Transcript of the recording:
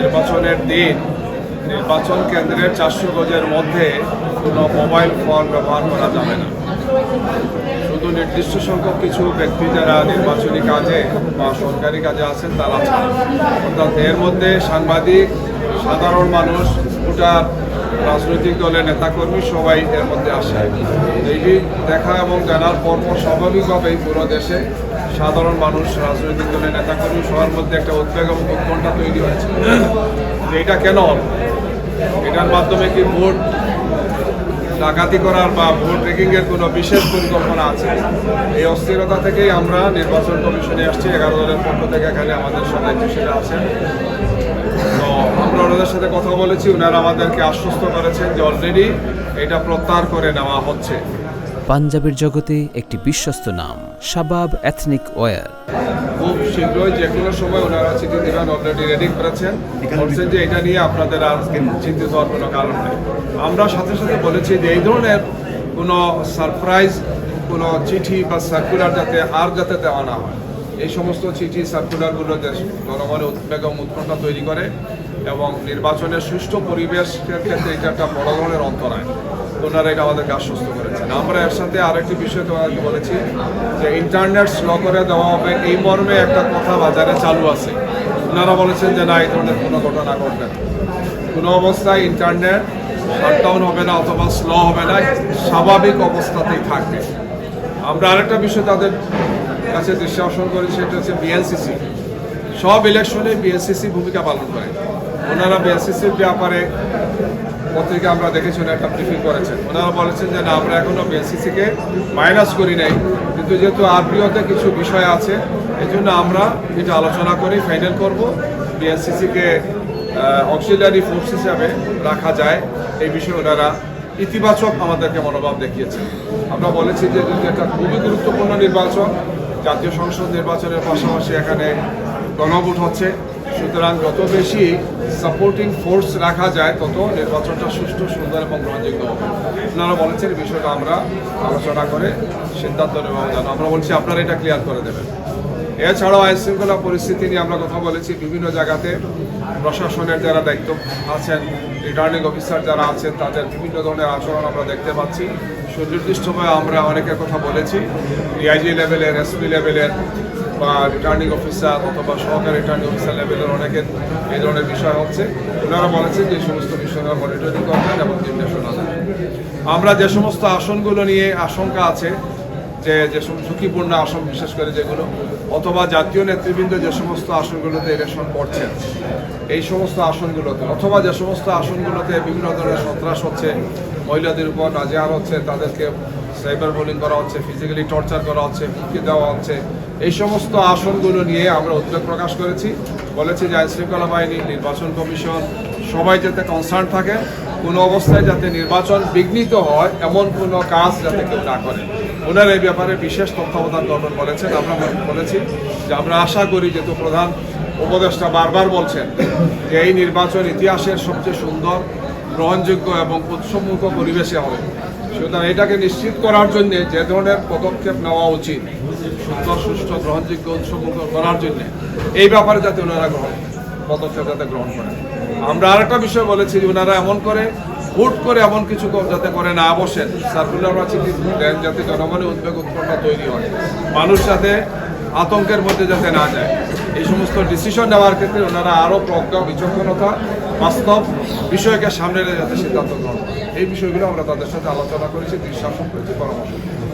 নির্বাচনের দিন নির্বাচন কেন্দ্রের 400 গজের মধ্যে কোনো মোবাইল ফোন ব্যবহার করা যাবে না। শুধু নির্দিষ্ট সংখ্যক কিছু ব্যক্তি যারা নির্বাচনী কাজে বা সরকারি কাজে আছেন তারা ছাড়া, অর্থাৎ এর মধ্যে সাংবাদিক, সাধারণ মানুষ, ভোটার, রাজনৈতিক দলের নেতাকর্মী সবাই এর মধ্যে আসে। এইটি দেখা এবং জানার পর স্বাভাবিকভাবেই পুরো দেশে সাধারণ মানুষ, রাজনৈতিক দলের নেতাকর্মী সবার মধ্যে একটা উদ্বেগ এবং উৎকণ্ঠা তৈরি হয়েছে যে এটা কেন হল, এটার মাধ্যমে কি ভোট ডাকাতি করার বা ভোট রেকিংয়ের কোনো বিশেষ পরিকল্পনা আছে। এই অস্থিরতা থেকেই আমরা নির্বাচন কমিশনে আসছি। 11 দলের পক্ষ থেকে এখানে আমাদের সদস্যরা আছেন। তো আমরা ওনাদের সাথে কথা বলেছি, ওনারা আমাদেরকে আশ্বস্ত করেছেন যে অলরেডি এটা প্রত্যাহার করে নেওয়া হচ্ছে। পাঞ্জাবের জগতে একটি বিশ্বস্ত নাম শাবাব এথনিক ওয়্যার। খুব শীঘ্রই যে কোনো সময় ওনারা চিঠি দেবেন, অলরেডি রেডি করেছেন, বলছেন যে এটা নিয়ে আপনাদের আর চিন্তিত হওয়ার কোনো কারণ নেই। আমরা সাথে সাথে বলেছি যে এই ধরনের কোনো সারপ্রাইজ কোনো চিঠি বা সার্কুলার যাতে দেওয়া না হয়। এই সমস্ত চিঠি সার্কুলারগুলো জনগণের উদ্বেগ এবং উৎকণ্ঠা তৈরি করে এবং নির্বাচনের সুষ্ঠু পরিবেশের ক্ষেত্রে এটা একটা বড় ধরনের অন্তরায়। ওনারা এটা আমাদেরকে আশ্বস্ত করেছেন। আমরা এর সাথে আরেকটি বিষয় তোমাকে বলেছি যে ইন্টারনেট স্লো করে দেওয়া হবে, এই মর্মে একটা কথা বাজারে চালু আছে। ওনারা বলেছেন যে না, এই ধরনের কোনো ঘটনা ঘটবে না, কোনো অবস্থায় ইন্টারনেট শাটডাউন হবে না অথবা স্লো হবে না, স্বাভাবিক অবস্থাতেই থাকবে। আমরা আরেকটা বিষয় তাদের কাছে দৃষ্টি আকর্ষণ করি, সেটা হচ্ছে বিএনসিসি। সব ইলেকশনে বিএনসিসি ভূমিকা পালন করে। ওনারা বিএনসিসির ব্যাপারে পত্রিকা আমরা দেখেছি, একটা ব্রিফিং করেছেন। ওনারা বলেছেন যে না, আমরা এখনও বিএনসিসিকে মাইনাস করি নাই, কিন্তু যেহেতু আরপিওতে কিছু বিষয় আছে এই জন্য আমরা এটা আলোচনা করি, ফাইনাল করব বিএনসিসিকে অক্সিলারি ফোর্স হিসাবে রাখা যায়। এই বিষয়ে ওনারা ইতিবাচক আমাদেরকে মনোভাব দেখিয়েছেন। আমরা বলেছি যে যদি একটা খুবই গুরুত্বপূর্ণ নির্বাচন, জাতীয় সংসদ নির্বাচনের পাশাপাশি এখানে গণভোট হচ্ছে, সুতরাং যত বেশি সাপোর্টিং ফোর্স রাখা যায় তত নির্বাচনটা সুষ্ঠু, সুন্দর এবং গ্রহণযোগ্য হবে। আপনারা বলেছেন এই বিষয়টা আমরা আলোচনা করে সিদ্ধান্ত নেব। আমরা বলছি আপনারা এটা ক্লিয়ার করে দেবেন। এছাড়াও আইন শৃঙ্খলা পরিস্থিতি নিয়ে আমরা কথা বলেছি। বিভিন্ন জায়গাতে প্রশাসনের যারা দায়িত্ব আছেন, রিটার্নিং অফিসার যারা আছেন, তাদের বিভিন্ন ধরনের আচরণ আমরা দেখতে পাচ্ছি। সুনির্দিষ্টভাবে আমরা অনেকের কথা বলেছি, ডিআইজি লেভেলের, এসপি লেভেলের বা রিটার্নিং অফিসার অথবা সহকারী রিটার্নিং অফিসার লেভেলের অনেকের এই ধরনের বিষয় হচ্ছে। ওনারা বলেছেন যে সমস্ত বিষয়গুলো মনিটরিং করবেন এবং নির্দেশনা দেবেন। আমরা যে সমস্ত আসনগুলো নিয়ে আশঙ্কা আছে, যে ঝুঁকিপূর্ণ আসন বিশেষ করে যেগুলো, অথবা জাতীয় নেতৃবৃন্দ যে সমস্ত আসনগুলোতে ইলেকশন করছেন, এই সমস্ত আসনগুলোতে অথবা যে সমস্ত আসনগুলোতে বিভিন্ন ধরনের সন্ত্রাস হচ্ছে, মহিলাদের উপর নাজেহাল হচ্ছে, তাদেরকে সাইবার বুলিং করা হচ্ছে, ফিজিক্যালি টর্চার করা হচ্ছে, হুমকি দেওয়া হচ্ছে, এই সমস্ত আসনগুলো নিয়ে আমরা উদ্বেগ প্রকাশ করেছি। বলেছি যে আইনশৃঙ্খলা বাহিনী, নির্বাচন কমিশন সবাই যাতে কনসার্ন থাকে, কোনো অবস্থায় যাতে নির্বাচন বিঘ্নিত হয় এমন কোনো কাজ যাতে কেউ না করে। ওনারা এই ব্যাপারে বিশেষ তত্ত্বাবধান করবেন বলেছেন। আমরা বলেছি যে আমরা আশা করি, যেহেতু প্রধান উপদেষ্টা বারবার বলছেন যে এই নির্বাচন ইতিহাসের সবচেয়ে সুন্দর, গ্রহণযোগ্য এবং উৎসবমুখ পরিবেশে হবে, সুতরাং এটাকে নিশ্চিত করার জন্য যে ধরনের পদক্ষেপ নেওয়া উচিত সুন্দর, সুষ্ঠু, গ্রহণযোগ্য, উৎসবমুখ করার জন্য, এই ব্যাপারে যাতে ওনারা পদক্ষেপ যাতে গ্রহণ করেন। আমরা আরেকটা বিষয় বলেছি যে ওনারা এমন করে হুট করে এমন কিছু যাতে করে না বসেন, সার্কুলার বা চিঠি দেন যাতে জনগণের উদ্বেগ উৎকণ্ঠা তৈরি হয়, মানুষ যাতে আতঙ্কের মধ্যে যাতে না যায়। এই সমস্ত ডিসিশন নেওয়ার ক্ষেত্রে ওনারা আরও প্রজ্ঞা, বিচক্ষণতা, বাস্তব বিষয়কে সামনে যাতে সিদ্ধান্ত গ্রহণ করে, এই বিষয়গুলো আমরা তাদের সাথে আলোচনা করেছি, দৃশ্যাসন করেছি, পরামর্শ করেছি।